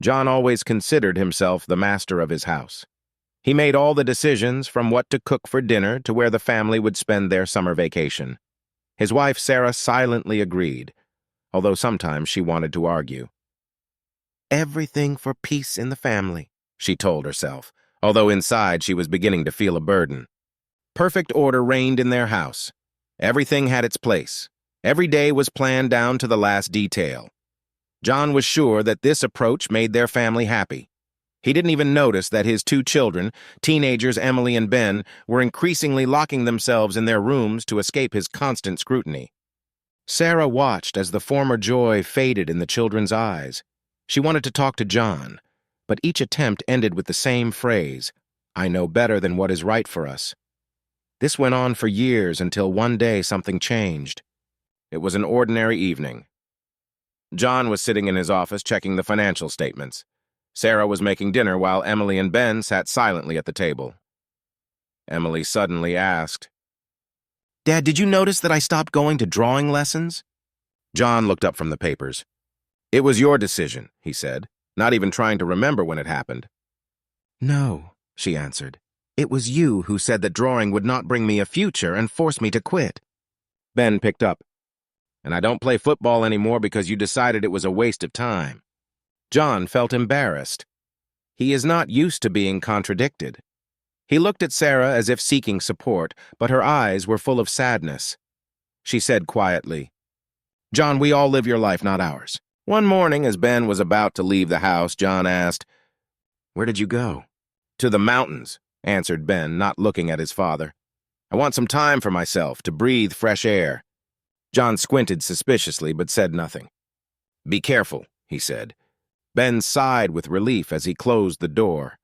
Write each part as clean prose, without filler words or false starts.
John always considered himself the master of his house. He made all the decisions, from what to cook for dinner to where the family would spend their summer vacation. His wife, Sarah, silently agreed, although sometimes she wanted to argue. "Everything for peace in the family," she told herself, although inside she was beginning to feel a burden. Perfect order reigned in their house. Everything had its place. Every day was planned down to the last detail. John was sure that this approach made their family happy. He didn't even notice that his two children, teenagers Emily and Ben, were increasingly locking themselves in their rooms to escape his constant scrutiny. Sarah watched as the former joy faded in the children's eyes. She wanted to talk to John, but each attempt ended with the same phrase, "I know better than what is right for us." This went on for years until one day something changed. It was an ordinary evening. John was sitting in his office checking the financial statements. Sarah was making dinner while Emily and Ben sat silently at the table. Emily suddenly asked, "Dad, did you notice that I stopped going to drawing lessons?" John looked up from the papers. "It was your decision," he said, not even trying to remember when it happened. "No," she answered. "It was you who said that drawing would not bring me a future and forced me to quit." Ben picked up. "And I don't play football anymore because you decided it was a waste of time." John felt embarrassed. He is not used to being contradicted. He looked at Sarah as if seeking support, but her eyes were full of sadness. She said quietly, "John, we all live your life, not ours." One morning, as Ben was about to leave the house, John asked, "Where did you go?" "To the mountains," answered Ben, not looking at his father. "I want some time for myself, to breathe fresh air." John squinted suspiciously but said nothing. "Be careful," he said. Ben sighed with relief as he closed the door.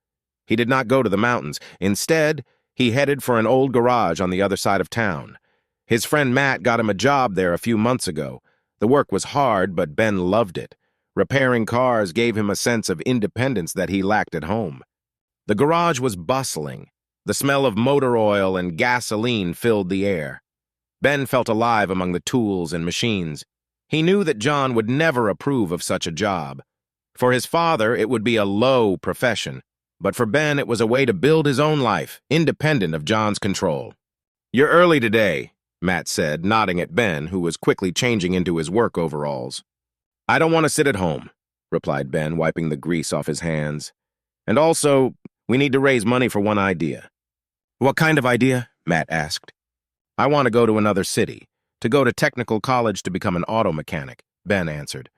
He did not go to the mountains. Instead, he headed for an old garage on the other side of town. His friend Matt got him a job there a few months ago. The work was hard, but Ben loved it. Repairing cars gave him a sense of independence that he lacked at home. The garage was bustling. The smell of motor oil and gasoline filled the air. Ben felt alive among the tools and machines. He knew that John would never approve of such a job. For his father, it would be a low profession, but for Ben, it was a way to build his own life, independent of John's control. "You're early today," Matt said, nodding at Ben, who was quickly changing into his work overalls. "I don't want to sit at home," replied Ben, wiping the grease off his hands. "And also, we need to raise money for one idea." "What kind of idea?" Matt asked. "I want to go to another city, to go to technical college to become an auto mechanic," Ben answered.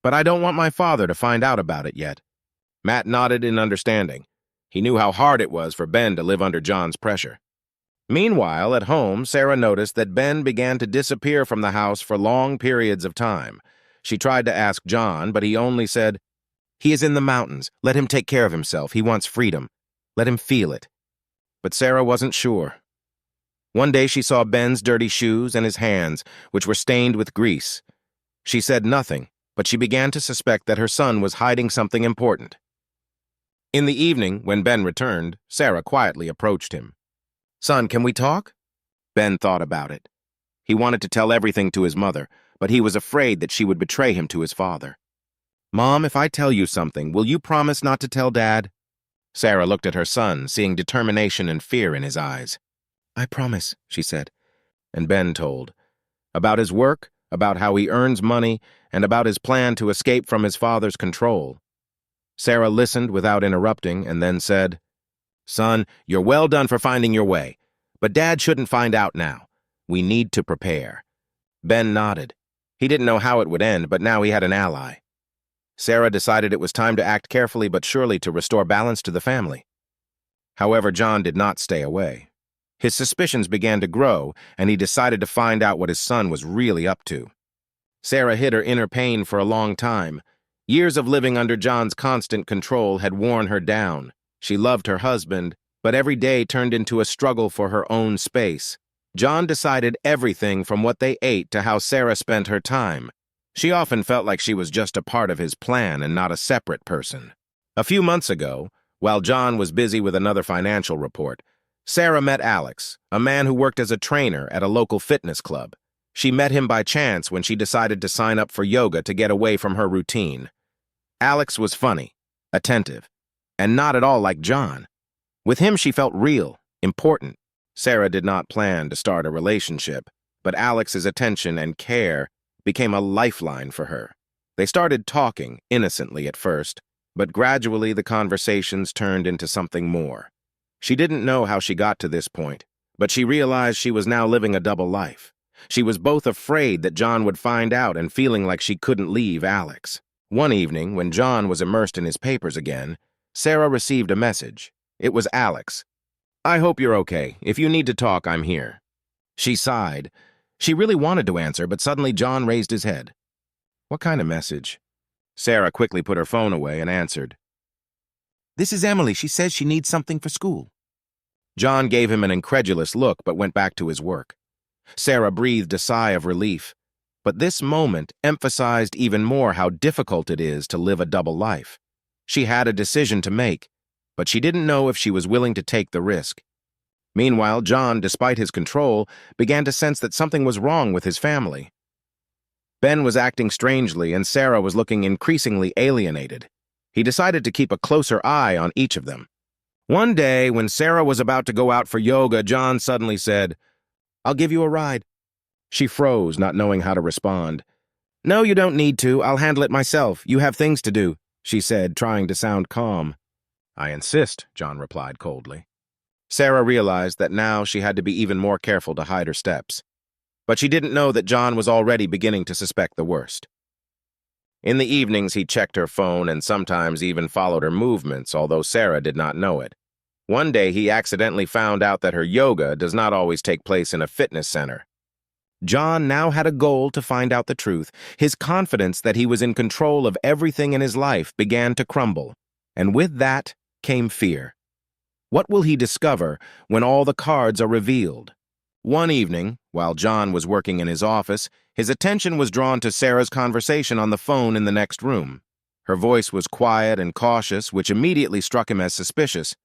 "But I don't want my father to find out about it yet." Matt nodded in understanding. He knew how hard it was for Ben to live under John's pressure. Meanwhile, at home, Sarah noticed that Ben began to disappear from the house for long periods of time. She tried to ask John, but he only said, "He is in the mountains. Let him take care of himself. He wants freedom. Let him feel it." But Sarah wasn't sure. One day she saw Ben's dirty shoes and his hands, which were stained with grease. She said nothing, but she began to suspect that her son was hiding something important. In the evening, when Ben returned, Sarah quietly approached him. "Son, can we talk?" Ben thought about it. He wanted to tell everything to his mother, but he was afraid that she would betray him to his father. "Mom, if I tell you something, will you promise not to tell Dad?" Sarah looked at her son, seeing determination and fear in his eyes. "I promise," she said. And Ben told. About his work, about how he earns money, and about his plan to escape from his father's control. Sarah listened without interrupting and then said, "Son, you're well done for finding your way, but Dad shouldn't find out now. We need to prepare." Ben nodded. He didn't know how it would end, but now he had an ally. Sarah decided it was time to act carefully but surely to restore balance to the family. However, John did not stay away. His suspicions began to grow, and he decided to find out what his son was really up to. Sarah hid her inner pain for a long time. Years of living under John's constant control had worn her down. She loved her husband, but every day turned into a struggle for her own space. John decided everything from what they ate to how Sarah spent her time. She often felt like she was just a part of his plan and not a separate person. A few months ago, while John was busy with another financial report, Sarah met Alex, a man who worked as a trainer at a local fitness club. She met him by chance when she decided to sign up for yoga to get away from her routine. Alex was funny, attentive, and not at all like John. With him, she felt real, important. Sarah did not plan to start a relationship, but Alex's attention and care became a lifeline for her. They started talking, innocently at first, but gradually the conversations turned into something more. She didn't know how she got to this point, but she realized she was now living a double life. She was both afraid that John would find out and feeling like she couldn't leave Alex. One evening, when John was immersed in his papers again, Sarah received a message. It was Alex. "I hope you're okay. If you need to talk, I'm here." She sighed. She really wanted to answer, but suddenly John raised his head. "What kind of message?" Sarah quickly put her phone away and answered. "This is Emily. She says she needs something for school." John gave him an incredulous look but went back to his work. Sarah breathed a sigh of relief, but this moment emphasized even more how difficult it is to live a double life. She had a decision to make, but she didn't know if she was willing to take the risk. Meanwhile, John, despite his control, began to sense that something was wrong with his family. Ben was acting strangely, and Sarah was looking increasingly alienated. He decided to keep a closer eye on each of them. One day, when Sarah was about to go out for yoga, John suddenly said, "I'll give you a ride." She froze, not knowing how to respond. "No, you don't need to. I'll handle it myself. You have things to do," she said, trying to sound calm. "I insist," John replied coldly. Sarah realized that now she had to be even more careful to hide her steps. But she didn't know that John was already beginning to suspect the worst. In the evenings, he checked her phone and sometimes even followed her movements, although Sarah did not know it. One day, he accidentally found out that her yoga does not always take place in a fitness center. John now had a goal to find out the truth. His confidence that he was in control of everything in his life began to crumble, and with that came fear. What will he discover when all the cards are revealed? One evening, while John was working in his office, his attention was drawn to Sarah's conversation on the phone in the next room. Her voice was quiet and cautious, which immediately struck him as suspicious.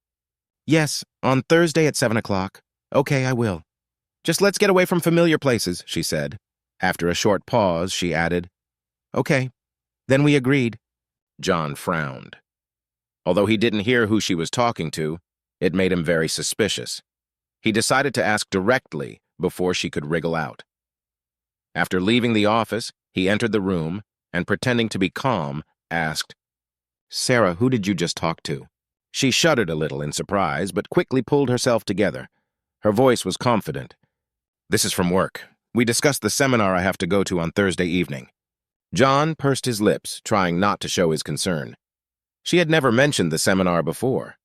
"Yes, on Thursday at 7 o'clock. Okay, I will. Just let's get away from familiar places," she said. After a short pause, she added, "Okay, then we agreed." John frowned. Although he didn't hear who she was talking to, it made him very suspicious. He decided to ask directly before she could wriggle out. After leaving the office, he entered the room and, pretending to be calm, asked, "Sarah, who did you just talk to?" She shuddered a little in surprise, but quickly pulled herself together. Her voice was confident. "This is from work. We discussed the seminar I have to go to on Thursday evening." John pursed his lips, trying not to show his concern. She had never mentioned the seminar before.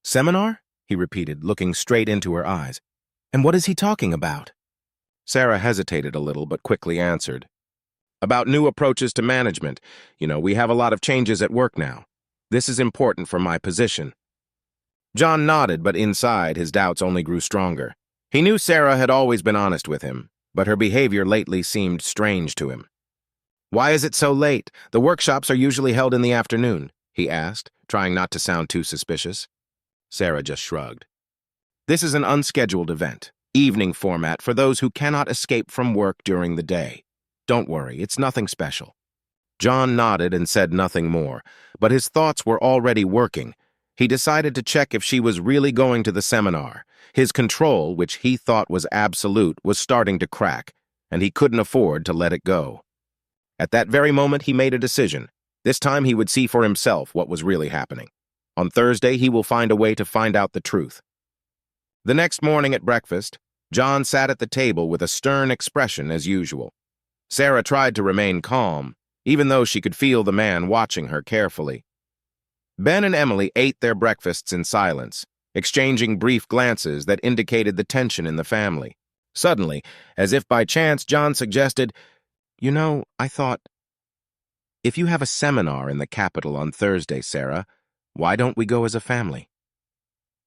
"Seminar?" he repeated, looking straight into her eyes. "And what is he talking about?" Sarah hesitated a little, but quickly answered. "About new approaches to management. We have a lot of changes at work now. This is important for my position." John nodded, but inside, his doubts only grew stronger. He knew Sarah had always been honest with him, but her behavior lately seemed strange to him. "Why is it so late? The workshops are usually held in the afternoon," he asked, trying not to sound too suspicious. Sarah just shrugged. "This is an unscheduled event, evening format for those who cannot escape from work during the day. Don't worry, it's nothing special." John nodded and said nothing more, but his thoughts were already working. He decided to check if she was really going to the seminar. His control, which he thought was absolute, was starting to crack, and he couldn't afford to let it go. At that very moment, he made a decision. This time he would see for himself what was really happening. On Thursday, he will find a way to find out the truth. The next morning at breakfast, John sat at the table with a stern expression as usual. Sarah tried to remain calm, even though she could feel the man watching her carefully. Ben and Emily ate their breakfasts in silence, exchanging brief glances that indicated the tension in the family. Suddenly, as if by chance, John suggested, I thought, if you have a seminar in the capital on Thursday, Sarah, why don't we go as a family?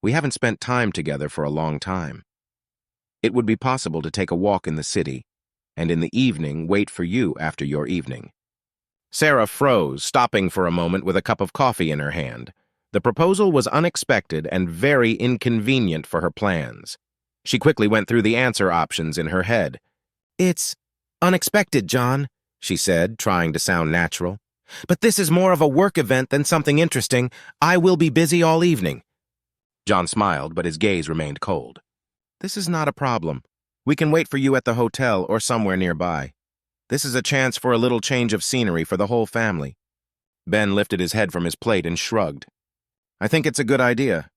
We haven't spent time together for a long time. It would be possible to take a walk in the city, and in the evening wait for you after your evening." Sarah froze, stopping for a moment with a cup of coffee in her hand. The proposal was unexpected and very inconvenient for her plans. She quickly went through the answer options in her head. "It's unexpected, John," she said, trying to sound natural. But this is more of a work event than something interesting. I will be busy all evening. John smiled, but his gaze remained cold. This is not a problem. We can wait for you at the hotel or somewhere nearby. This is a chance for a little change of scenery for the whole family. Ben lifted his head from his plate and shrugged. I think it's a good idea.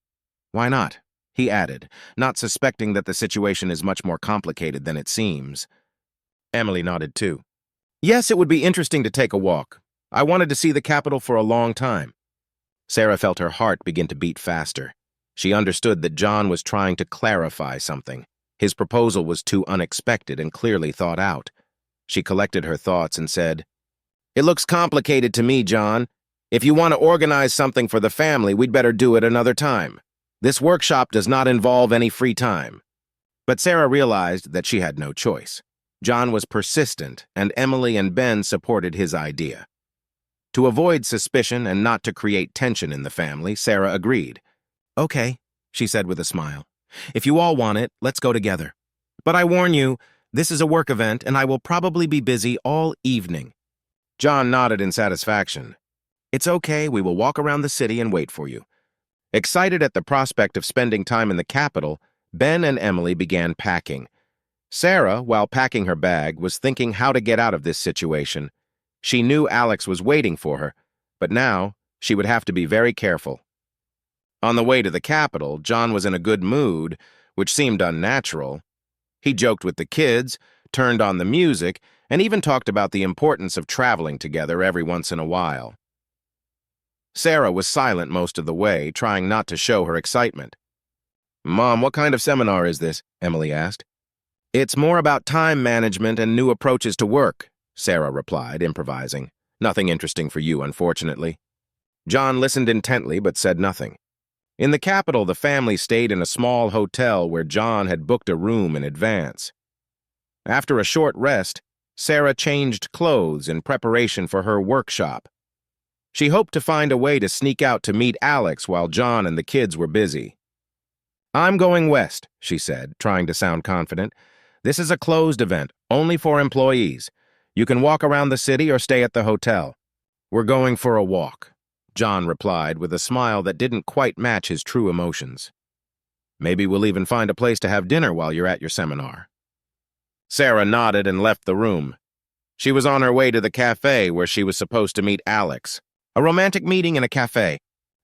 Why not? He added, not suspecting that the situation is much more complicated than it seems. Emily nodded too. Yes, it would be interesting to take a walk. I wanted to see the capital for a long time. Sarah felt her heart begin to beat faster. She understood that John was trying to clarify something. His proposal was too unexpected and clearly thought out. She collected her thoughts and said, It looks complicated to me, John. If you want to organize something for the family, we'd better do it another time. This workshop does not involve any free time. But Sarah realized that she had no choice. John was persistent, and Emily and Ben supported his idea. To avoid suspicion and not to create tension in the family, Sarah agreed. Okay, she said with a smile. If you all want it, let's go together. But I warn you, this is a work event, and I will probably be busy all evening. John nodded in satisfaction. It's okay, we will walk around the city and wait for you. Excited at the prospect of spending time in the capital, Ben and Emily began packing. Sarah, while packing her bag, was thinking how to get out of this situation. She knew Alex was waiting for her, but now she would have to be very careful. On the way to the capital, John was in a good mood, which seemed unnatural. He joked with the kids, turned on the music, and even talked about the importance of traveling together every once in a while. Sarah was silent most of the way, trying not to show her excitement. Mom, what kind of seminar is this? Emily asked. It's more about time management and new approaches to work, Sarah replied, improvising. Nothing interesting for you, unfortunately. John listened intently but said nothing. In the capital, the family stayed in a small hotel where John had booked a room in advance. After a short rest, Sarah changed clothes in preparation for her workshop. She hoped to find a way to sneak out to meet Alex while John and the kids were busy. I'm going west, she said, trying to sound confident. This is a closed event, only for employees. You can walk around the city or stay at the hotel. We're going for a walk, John replied with a smile that didn't quite match his true emotions. Maybe we'll even find a place to have dinner while you're at your seminar. Sarah nodded and left the room. She was on her way to the cafe where she was supposed to meet Alex. A romantic meeting in a cafe.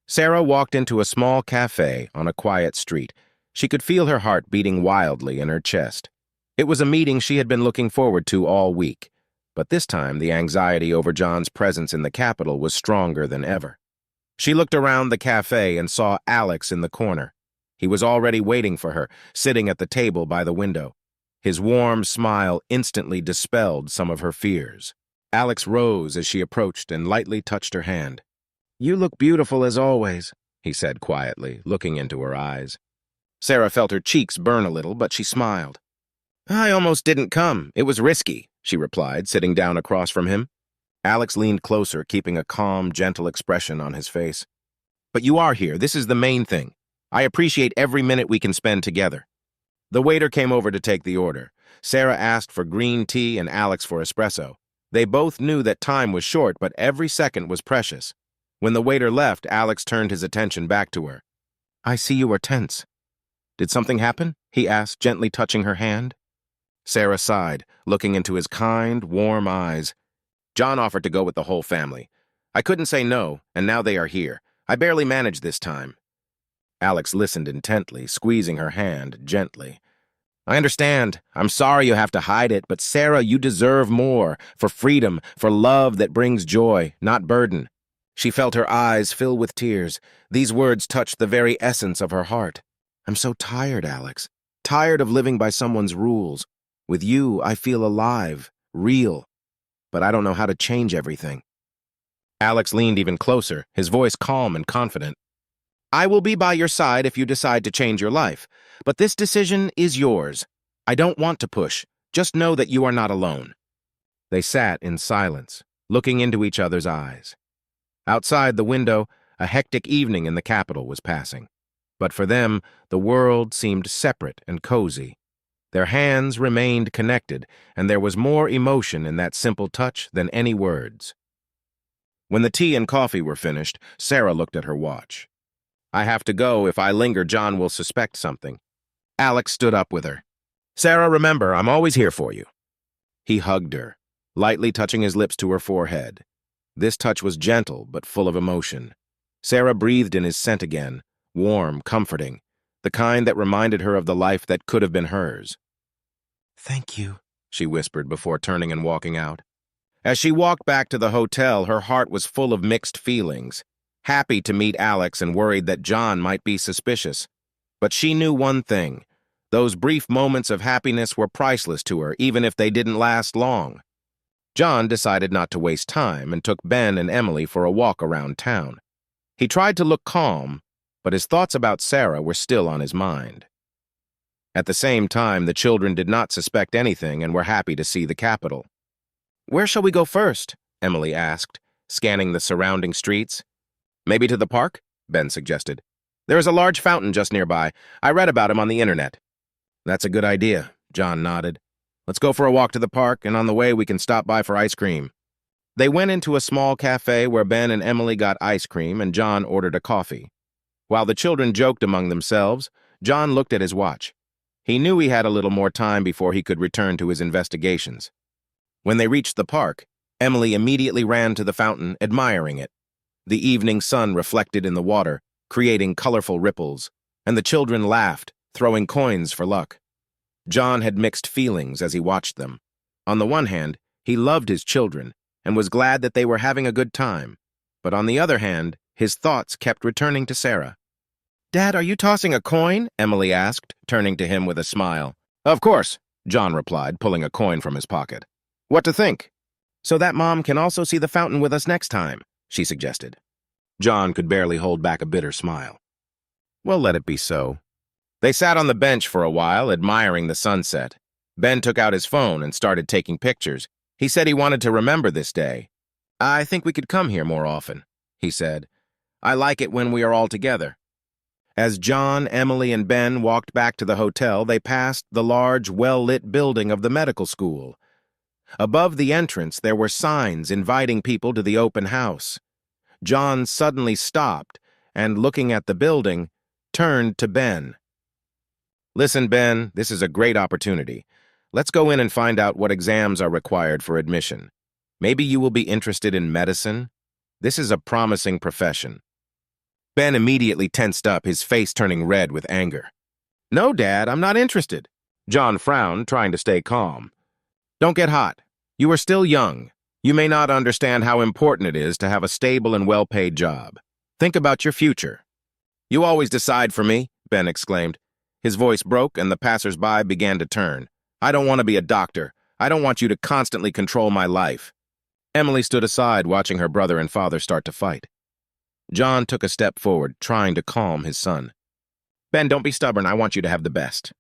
Sarah walked into a small cafe on a quiet street. She could feel her heart beating wildly in her chest. It was a meeting she had been looking forward to all week, but this time the anxiety over John's presence in the capital was stronger than ever. She looked around the cafe and saw Alex in the corner. He was already waiting for her, sitting at the table by the window. His warm smile instantly dispelled some of her fears. Alex rose as she approached and lightly touched her hand. You look beautiful as always, he said quietly, looking into her eyes. Sarah felt her cheeks burn a little, but she smiled. I almost didn't come. It was risky, she replied, sitting down across from him. Alex leaned closer, keeping a calm, gentle expression on his face. But you are here. This is the main thing. I appreciate every minute we can spend together. The waiter came over to take the order. Sarah asked for green tea and Alex for espresso. They both knew that time was short, but every second was precious. When the waiter left, Alex turned his attention back to her. I see you are tense. Did something happen? He asked, gently touching her hand. Sarah sighed, looking into his kind, warm eyes. John offered to go with the whole family. I couldn't say no, and now they are here. I barely managed this time. Alex listened intently, squeezing her hand gently. I understand. I'm sorry you have to hide it, but Sarah, you deserve more, for freedom, for love that brings joy, not burden. She felt her eyes fill with tears. These words touched the very essence of her heart. I'm so tired, Alex. Tired of living by someone's rules. With you, I feel alive, real. But I don't know how to change everything. Alex leaned even closer, his voice calm and confident. I will be by your side if you decide to change your life, but this decision is yours. I don't want to push. Just know that you are not alone. They sat in silence, looking into each other's eyes. Outside the window, a hectic evening in the capital was passing. But for them, the world seemed separate and cozy. Their hands remained connected, and there was more emotion in that simple touch than any words. When the tea and coffee were finished, Sarah looked at her watch. "I have to go. If I linger, John will suspect something." Alex stood up with her. "Sarah, remember, I'm always here for you." He hugged her, lightly touching his lips to her forehead. This touch was gentle, but full of emotion. Sarah breathed in his scent again, warm, comforting, the kind that reminded her of the life that could have been hers. "Thank you," she whispered before turning and walking out. As she walked back to the hotel, her heart was full of mixed feelings, happy to meet Alex and worried that John might be suspicious. But she knew one thing. Those brief moments of happiness were priceless to her, even if they didn't last long. John decided not to waste time and took Ben and Emily for a walk around town. He tried to look calm, but his thoughts about Sarah were still on his mind. At the same time, the children did not suspect anything and were happy to see the capital. "Where shall we go first?" Emily asked, scanning the surrounding streets. "Maybe to the park?" Ben suggested. "There is a large fountain just nearby. I read about him on the internet." "That's a good idea," John nodded. "Let's go for a walk to the park, and on the way we can stop by for ice cream." They went into a small cafe where Ben and Emily got ice cream and John ordered a coffee. While the children joked among themselves, John looked at his watch. He knew he had a little more time before he could return to his investigations. When they reached the park, Emily immediately ran to the fountain, admiring it. The evening sun reflected in the water, creating colorful ripples, and the children laughed, throwing coins for luck. John had mixed feelings as he watched them. On the one hand, he loved his children and was glad that they were having a good time. But on the other hand, his thoughts kept returning to Sarah. "Dad, are you tossing a coin?" Emily asked, turning to him with a smile. "Of course," John replied, pulling a coin from his pocket. "What to think?" "So that Mom can also see the fountain with us next time," she suggested. John could barely hold back a bitter smile. "Well, let it be so." They sat on the bench for a while, admiring the sunset. Ben took out his phone and started taking pictures. He said he wanted to remember this day. "I think we could come here more often," he said. "I like it when we are all together." As John, Emily, and Ben walked back to the hotel, they passed the large, well-lit building of the medical school. Above the entrance, there were signs inviting people to the open house. John suddenly stopped and, looking at the building, turned to Ben. "Listen, Ben, this is a great opportunity. Let's go in and find out what exams are required for admission. Maybe you will be interested in medicine. This is a promising profession." Ben immediately tensed up, his face turning red with anger. "No, Dad, I'm not interested." John frowned, trying to stay calm. "Don't get hot. You are still young. You may not understand how important it is to have a stable and well-paid job. Think about your future." "You always decide for me," Ben exclaimed. His voice broke and the passers-by began to turn. "I don't want to be a doctor. I don't want you to constantly control my life." Emily stood aside, watching her brother and father start to fight. John took a step forward, trying to calm his son. "Ben, don't be stubborn. I want you to have the best."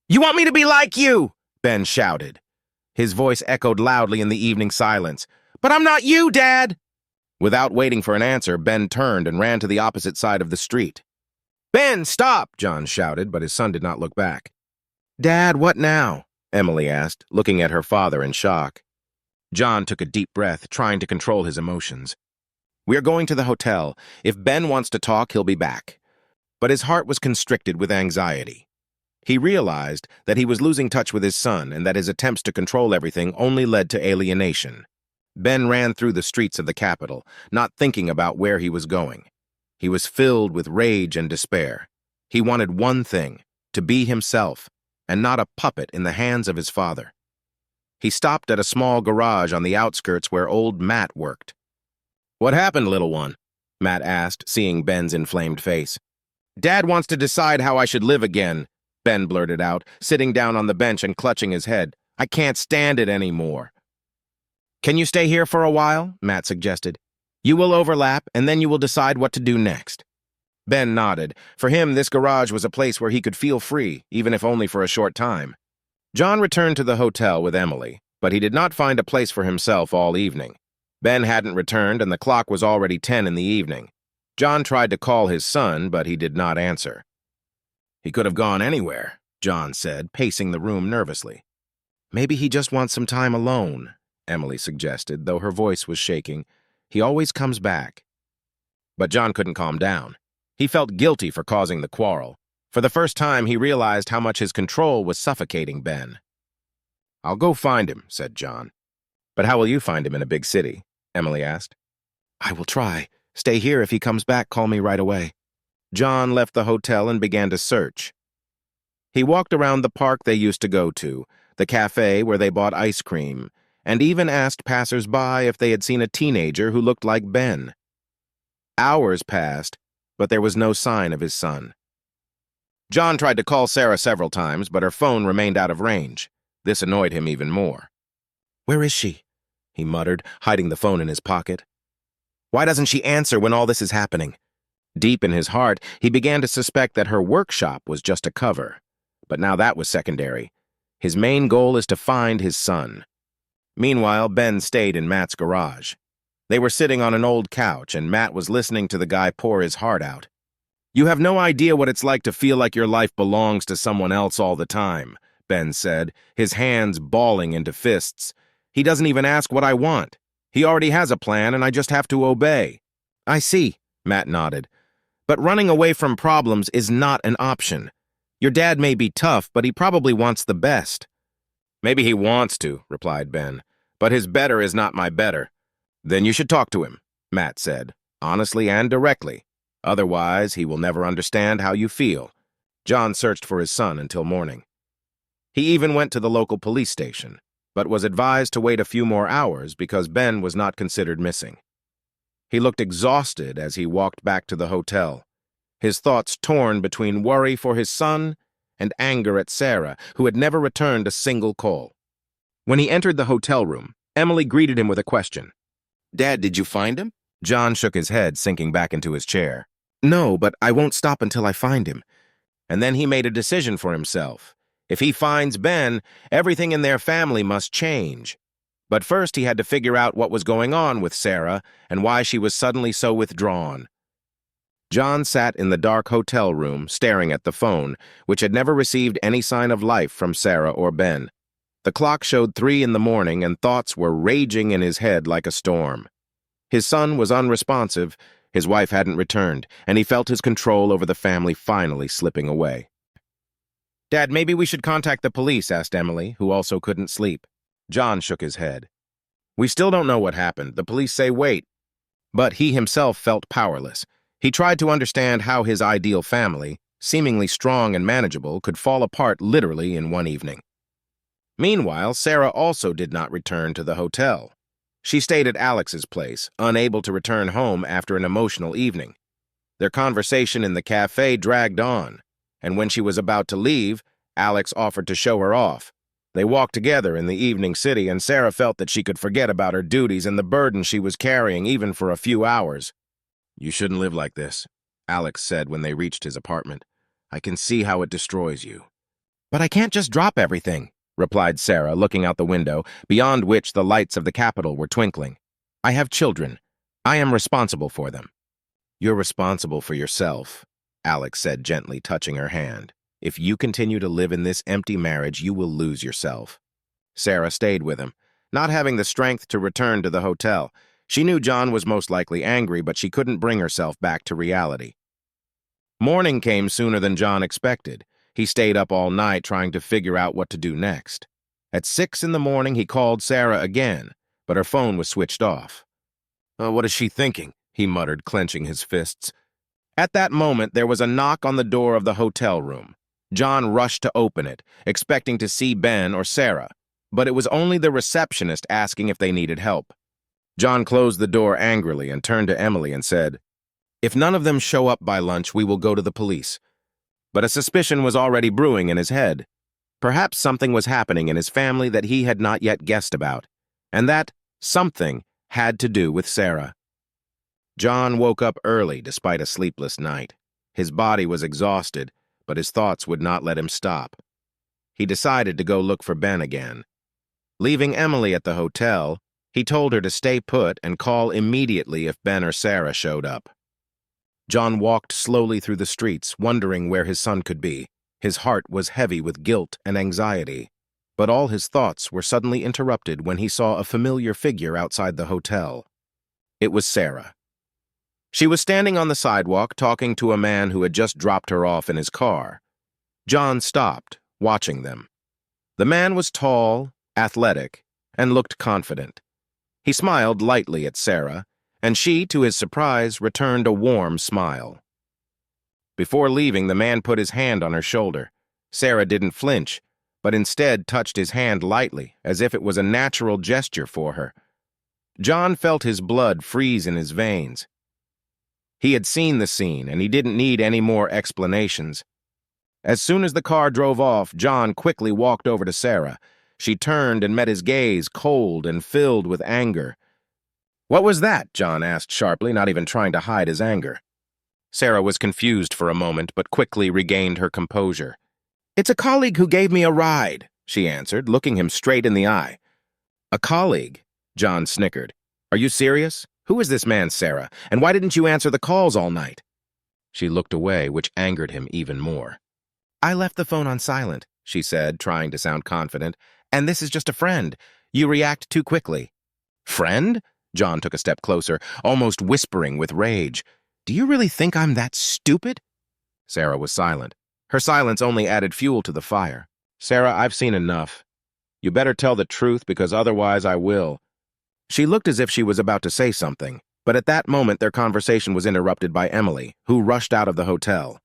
"You want me to be like you?" Ben shouted. His voice echoed loudly in the evening silence. "But I'm not you, Dad!" Without waiting for an answer, Ben turned and ran to the opposite side of the street. "Ben, stop!" John shouted, but his son did not look back. "Dad, what now?" Emily asked, looking at her father in shock. John took a deep breath, trying to control his emotions. "We are going to the hotel. If Ben wants to talk, he'll be back." But his heart was constricted with anxiety. He realized that he was losing touch with his son and that his attempts to control everything only led to alienation. Ben ran through the streets of the capital, not thinking about where he was going. He was filled with rage and despair. He wanted one thing, to be himself, and not a puppet in the hands of his father. He stopped at a small garage on the outskirts where old Matt worked. "What happened, little one?" Matt asked, seeing Ben's inflamed face. "Dad wants to decide how I should live again," Ben blurted out, sitting down on the bench and clutching his head. "I can't stand it anymore." "Can you stay here for a while?" Matt suggested. "You will overlap, and then you will decide what to do next." Ben nodded. For him, this garage was a place where he could feel free, even if only for a short time. John returned to the hotel with Emily, but he did not find a place for himself all evening. Ben hadn't returned, and the clock was already 10 in the evening. John tried to call his son, but he did not answer. "He could have gone anywhere," John said, pacing the room nervously. "Maybe he just wants some time alone," Emily suggested, though her voice was shaking. He always comes back. But John couldn't calm down. He felt guilty for causing the quarrel. For the first time, he realized how much his control was suffocating Ben. "I'll go find him," said John. "But how will you find him in a big city?" Emily asked. "I will try. Stay here. If he comes back, call me right away." John left the hotel and began to search. He walked around the park they used to go to, the cafe where they bought ice cream, and even asked passers-by if they had seen a teenager who looked like Ben. Hours passed, but there was no sign of his son. John tried to call Sarah several times, but her phone remained out of range. This annoyed him even more. "Where is she?" he muttered, hiding the phone in his pocket. "Why doesn't she answer when all this is happening?" Deep in his heart, he began to suspect that her workshop was just a cover. But now that was secondary. His main goal is to find his son. Meanwhile, Ben stayed in Matt's garage. They were sitting on an old couch, and Matt was listening to the guy pour his heart out. "You have no idea what it's like to feel like your life belongs to someone else all the time," Ben said, his hands balling into fists. "He doesn't even ask what I want. He already has a plan, and I just have to obey." "I see," Matt nodded. "But running away from problems is not an option. Your dad may be tough, but he probably wants the best." "Maybe he wants to," replied Ben, "but his better is not my better." "Then you should talk to him," Matt said, honestly and directly. "Otherwise, he will never understand how you feel." John searched for his son until morning. He even went to the local police station, but was advised to wait a few more hours because Ben was not considered missing. He looked exhausted as he walked back to the hotel, his thoughts torn between worry for his son and anger at Sarah, who had never returned a single call. When he entered the hotel room, Emily greeted him with a question. "Dad, did you find him?" John shook his head, sinking back into his chair. "No, but I won't stop until I find him." And then he made a decision for himself. If he finds Ben, everything in their family must change. But first he had to figure out what was going on with Sarah and why she was suddenly so withdrawn. John sat in the dark hotel room, staring at the phone, which had never received any sign of life from Sarah or Ben. The clock showed 3 in the morning, and thoughts were raging in his head like a storm. His son was unresponsive, his wife hadn't returned, and he felt his control over the family finally slipping away. "Dad, maybe we should contact the police," asked Emily, who also couldn't sleep. John shook his head. "We still don't know what happened. The police say wait." But he himself felt powerless. He tried to understand how his ideal family, seemingly strong and manageable, could fall apart literally in one evening. Meanwhile, Sarah also did not return to the hotel. She stayed at Alex's place, unable to return home after an emotional evening. Their conversation in the cafe dragged on, and when she was about to leave, Alex offered to show her off. They walked together in the evening city, and Sarah felt that she could forget about her duties and the burden she was carrying even for a few hours. "You shouldn't live like this," Alex said when they reached his apartment. "I can see how it destroys you." "But I can't just drop everything," replied Sarah, looking out the window, beyond which the lights of the Capitol were twinkling. "I have children. I am responsible for them." "You're responsible for yourself," Alex said, gently touching her hand. "If you continue to live in this empty marriage, you will lose yourself." Sarah stayed with him, not having the strength to return to the hotel. She knew John was most likely angry, but she couldn't bring herself back to reality. Morning came sooner than John expected. He stayed up all night trying to figure out what to do next. At 6 in the morning, he called Sarah again, but her phone was switched off. "Oh, what is she thinking?" he muttered, clenching his fists. At that moment, there was a knock on the door of the hotel room. John rushed to open it, expecting to see Ben or Sarah, but it was only the receptionist asking if they needed help. John closed the door angrily and turned to Emily and said, "If none of them show up by lunch, we will go to the police." But a suspicion was already brewing in his head. Perhaps something was happening in his family that he had not yet guessed about, and that something had to do with Sarah. John woke up early despite a sleepless night. His body was exhausted, but his thoughts would not let him stop. He decided to go look for Ben again. Leaving Emily at the hotel, he told her to stay put and call immediately if Ben or Sarah showed up. John walked slowly through the streets, wondering where his son could be. His heart was heavy with guilt and anxiety. But all his thoughts were suddenly interrupted when he saw a familiar figure outside the hotel. It was Sarah. She was standing on the sidewalk talking to a man who had just dropped her off in his car. John stopped, watching them. The man was tall, athletic, and looked confident. He smiled lightly at Sarah, and she, to his surprise, returned a warm smile. Before leaving, the man put his hand on her shoulder. Sarah didn't flinch, but instead touched his hand lightly, as if it was a natural gesture for her. John felt his blood freeze in his veins. He had seen the scene, and he didn't need any more explanations. As soon as the car drove off, John quickly walked over to Sarah. She turned and met his gaze, cold and filled with anger. "What was that?" John asked sharply, not even trying to hide his anger. Sarah was confused for a moment, but quickly regained her composure. "It's a colleague who gave me a ride," she answered, looking him straight in the eye. "A colleague?" John snickered. "Are you serious? Who is this man, Sarah, and why didn't you answer the calls all night?" She looked away, which angered him even more. "I left the phone on silent," she said, trying to sound confident, "and this is just a friend. You react too quickly." "Friend?" John took a step closer, almost whispering with rage. "Do you really think I'm that stupid?" Sarah was silent. Her silence only added fuel to the fire. "Sarah, I've seen enough. You better tell the truth, because otherwise I will." She looked as if she was about to say something, but at that moment their conversation was interrupted by Emily, who rushed out of the hotel.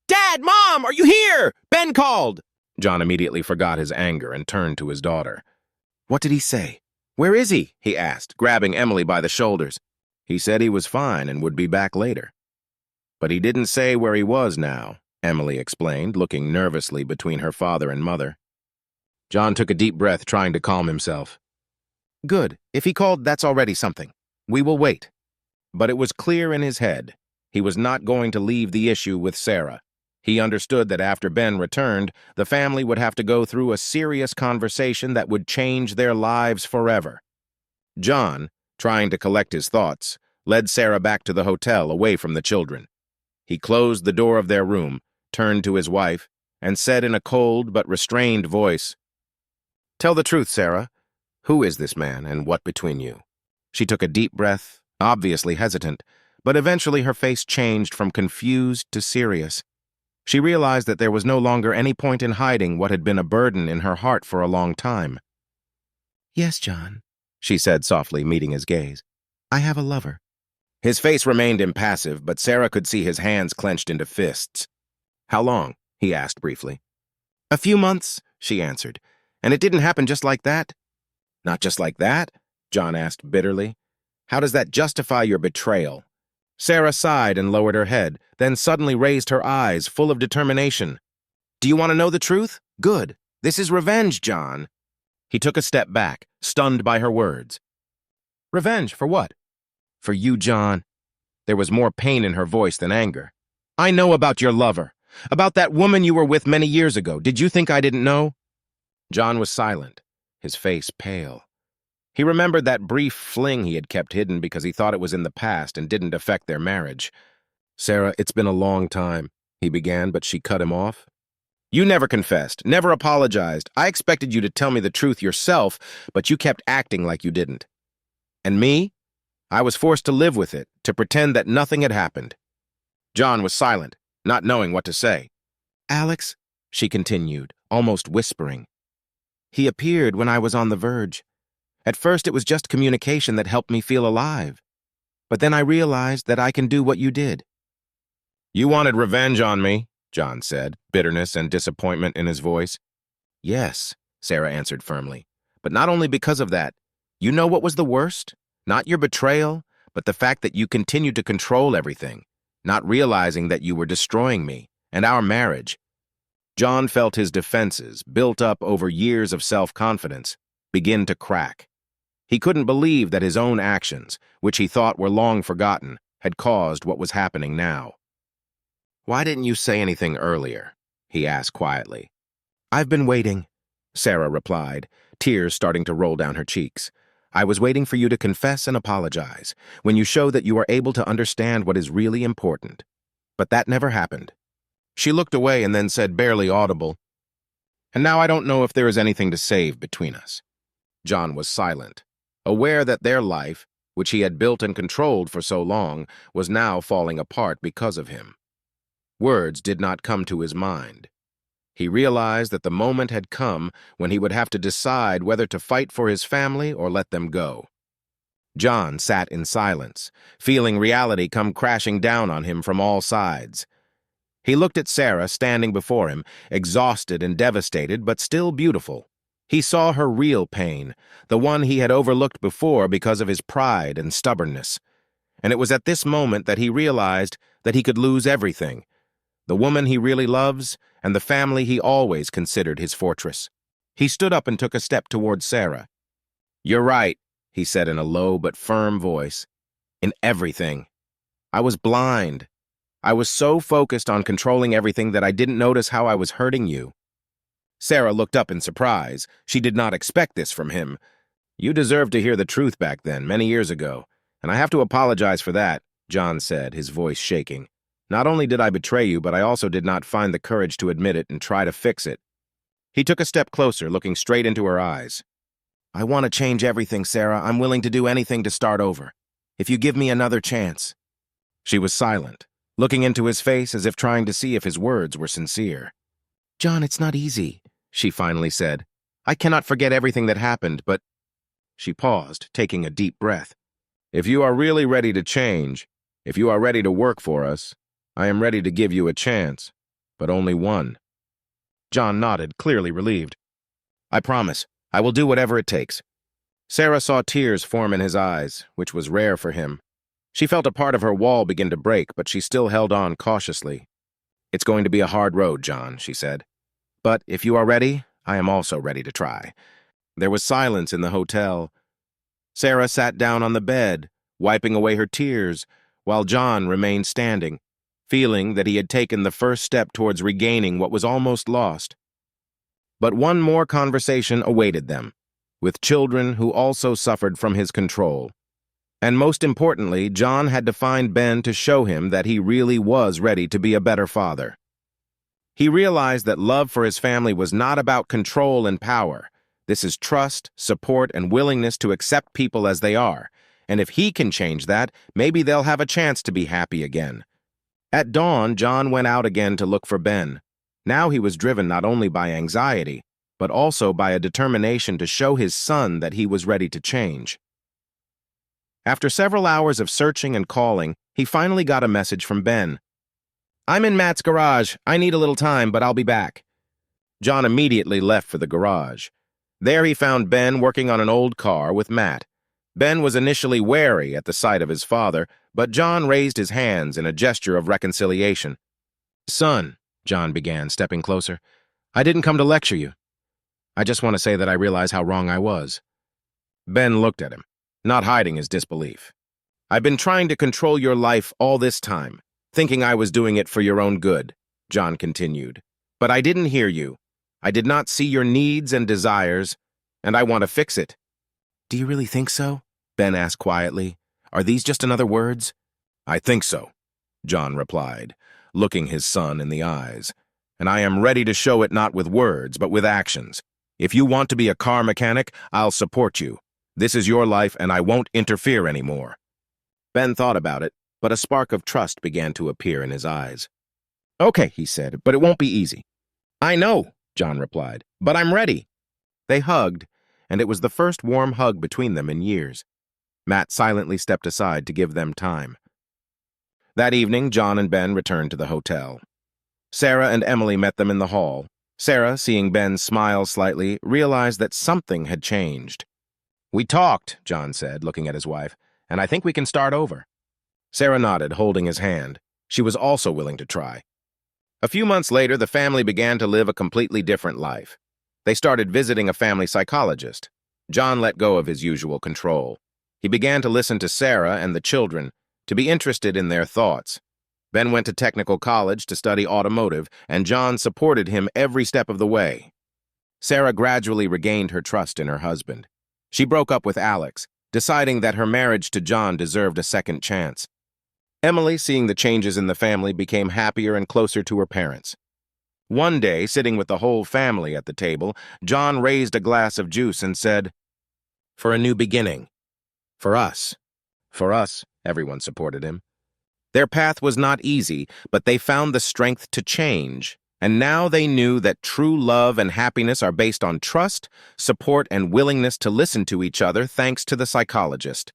"Dad! Mom! Are you here? Ben called!" John immediately forgot his anger and turned to his daughter. "What did he say? Where is he?" he asked, grabbing Emily by the shoulders. "He said he was fine and would be back later." "But he didn't say where he was now," Emily explained, looking nervously between her father and mother. John took a deep breath, trying to calm himself. "Good. If he called, that's already something. We will wait." But it was clear in his head. He was not going to leave the issue with Sarah. He understood that after Ben returned, the family would have to go through a serious conversation that would change their lives forever. John, trying to collect his thoughts, led Sarah back to the hotel away from the children. He closed the door of their room, turned to his wife, and said in a cold but restrained voice, "Tell the truth, Sarah. Who is this man, and what between you?" She took a deep breath, obviously hesitant, but eventually her face changed from confused to serious. She realized that there was no longer any point in hiding what had been a burden in her heart for a long time. "Yes, John," she said softly, meeting his gaze. "I have a lover." His face remained impassive, but Sarah could see his hands clenched into fists. "How long?" he asked briefly. "A few months," she answered. "And it didn't happen just like that?" "Not just like that?" John asked bitterly. "How does that justify your betrayal?" Sarah sighed and lowered her head, then suddenly raised her eyes, full of determination. "Do you want to know the truth? Good. This is revenge, John." He took a step back, stunned by her words. "Revenge for what?" "For you, John." There was more pain in her voice than anger. "I know about your lover. About that woman you were with many years ago. Did you think I didn't know?" John was silent, his face pale. He remembered that brief fling he had kept hidden because he thought it was in the past and didn't affect their marriage. "Sarah, it's been a long time," he began, but she cut him off. "You never confessed, never apologized. I expected you to tell me the truth yourself, but you kept acting like you didn't. And me? I was forced to live with it, to pretend that nothing had happened." John was silent, not knowing what to say. "Alex," she continued, almost whispering, "he appeared when I was on the verge. At first it was just communication that helped me feel alive. But then I realized that I can do what you did." "You wanted revenge on me," John said, bitterness and disappointment in his voice. "Yes," Sarah answered firmly. "But not only because of that. You know what was the worst? Not your betrayal, but the fact that you continued to control everything, not realizing that you were destroying me and our marriage." John felt his defenses, built up over years of self-confidence, begin to crack. He couldn't believe that his own actions, which he thought were long forgotten, had caused what was happening now. "Why didn't you say anything earlier?" he asked quietly. "I've been waiting," Sarah replied, tears starting to roll down her cheeks. "I was waiting for you to confess and apologize, when you show that you are able to understand what is really important. But that never happened." She looked away and then said, barely audible, "And now I don't know if there is anything to save between us." John was silent, aware that their life, which he had built and controlled for so long, was now falling apart because of him. Words did not come to his mind. He realized that the moment had come when he would have to decide whether to fight for his family or let them go. John sat in silence, feeling reality come crashing down on him from all sides. He looked at Sarah standing before him, exhausted and devastated, but still beautiful. He saw her real pain, the one he had overlooked before because of his pride and stubbornness. And it was at this moment that he realized that he could lose everything: the woman he really loves, and the family he always considered his fortress. He stood up and took a step towards Sarah. "You're right," he said in a low but firm voice. "In everything. I was blind. I was so focused on controlling everything that I didn't notice how I was hurting you." Sarah looked up in surprise. She did not expect this from him. "You deserved to hear the truth back then, many years ago, and I have to apologize for that," John said, his voice shaking. "Not only did I betray you, but I also did not find the courage to admit it and try to fix it." He took a step closer, looking straight into her eyes. "I want to change everything, Sarah. I'm willing to do anything to start over, if you give me another chance." She was silent, looking into his face as if trying to see if his words were sincere. "John, it's not easy," she finally said. "I cannot forget everything that happened, but—" She paused, taking a deep breath. "If you are really ready to change, if you are ready to work for us, I am ready to give you a chance, but only one." John nodded, clearly relieved. "I promise. I will do whatever it takes." Sarah saw tears form in his eyes, which was rare for him. She felt a part of her wall begin to break, but she still held on cautiously. "It's going to be a hard road, John," she said. "But if you are ready, I am also ready to try." There was silence in the hotel. Sarah sat down on the bed, wiping away her tears, while John remained standing, feeling that he had taken the first step towards regaining what was almost lost. But one more conversation awaited them, with children who also suffered from his control. And most importantly, John had to find Ben to show him that he really was ready to be a better father. He realized that love for his family was not about control and power. This is trust, support, and willingness to accept people as they are. And if he can change that, maybe they'll have a chance to be happy again. At dawn, John went out again to look for Ben. Now he was driven not only by anxiety, but also by a determination to show his son that he was ready to change. After several hours of searching and calling, he finally got a message from Ben. "I'm in Matt's garage. I need a little time, but I'll be back." John immediately left for the garage. There he found Ben working on an old car with Matt. Ben was initially wary at the sight of his father, but John raised his hands in a gesture of reconciliation. "Son," John began, stepping closer, "I didn't come to lecture you. I just want to say that I realize how wrong I was." Ben looked at him, not hiding his disbelief. "I've been trying to control your life all this time, thinking I was doing it for your own good," John continued. "But I didn't hear you. I did not see your needs and desires, and I want to fix it." "Do you really think so?" Ben asked quietly. "Are these just another words?" "I think so," John replied, looking his son in the eyes. "And I am ready to show it not with words, but with actions. If you want to be a car mechanic, I'll support you. This is your life, and I won't interfere anymore." Ben thought about it, but a spark of trust began to appear in his eyes. "Okay," he said, "but it won't be easy." "I know," John replied, "but I'm ready." They hugged, and it was the first warm hug between them in years. Matt silently stepped aside to give them time. That evening, John and Ben returned to the hotel. Sarah and Emily met them in the hall. Sarah, seeing Ben smile slightly, realized that something had changed. "We talked," John said, looking at his wife, "and I think we can start over." Sarah nodded, holding his hand. She was also willing to try. A few months later, the family began to live a completely different life. They started visiting a family psychologist. John let go of his usual control. He began to listen to Sarah and the children, to be interested in their thoughts. Ben went to technical college to study automotive, and John supported him every step of the way. Sarah gradually regained her trust in her husband. She broke up with Alex, deciding that her marriage to John deserved a second chance. Emily, seeing the changes in the family, became happier and closer to her parents. One day, sitting with the whole family at the table, John raised a glass of juice and said, "For a new beginning. For us." For us, everyone supported him. Their path was not easy, but they found the strength to change. And now they knew that true love and happiness are based on trust, support, and willingness to listen to each other thanks to the psychologist.